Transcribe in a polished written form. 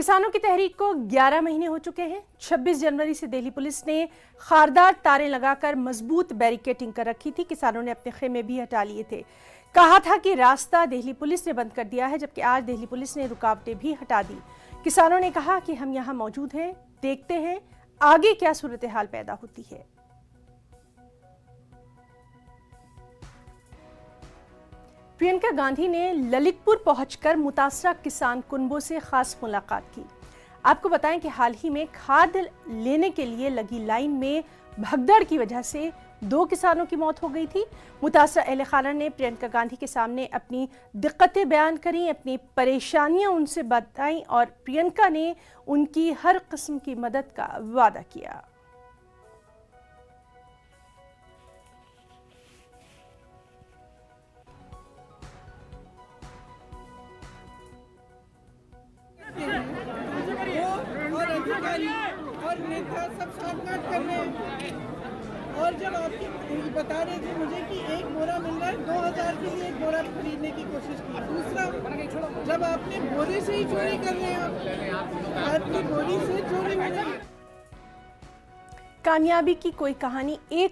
किसानों की तहरीक को 11 महीने हो चुके हैं। 26 जनवरी से दिल्ली पुलिस ने खारदार तारें लगाकर मजबूत बैरिकेडिंग कर रखी थी। किसानों ने अपने खेमे भी हटा लिए थे। कहा था कि रास्ता दिल्ली पुलिस ने बंद कर दिया है, जबकि आज दिल्ली पुलिस ने रुकावटें भी हटा दी। किसानों ने कहा कि हम यहाँ मौजूद हैं, देखते हैं आगे क्या सूरत हाल पैदा होती है। प्रियंका गांधी ने ललितपुर पहुंचकर मुतासरा किसान कुनबों से खास मुलाकात की। आपको बताएं कि हाल ही में खाद लेने के लिए लगी लाइन में भगदड़ की वजह से 2 किसानों की मौत हो गई थी। मुतासरा अहले खाना ने प्रियंका गांधी के सामने अपनी दिक्कतें बयान करी, अपनी परेशानियां उनसे बताईं और प्रियंका ने उनकी हर किस्म की मदद का वादा किया। और अधिकारी और नेता सब साथ कर रहे हैं। और जब आपकी बता रहे थे मुझे कि 1 बोरा मिल रहा है, 2000 के लिए 1 बोरा खरीदने की कोशिश की। दूसरा, जब आपने बोरे से ही चोरी कर रहे हैं, आपकी बोरी से चोरी हो रही है। कामयाबी की कोई कहानी एक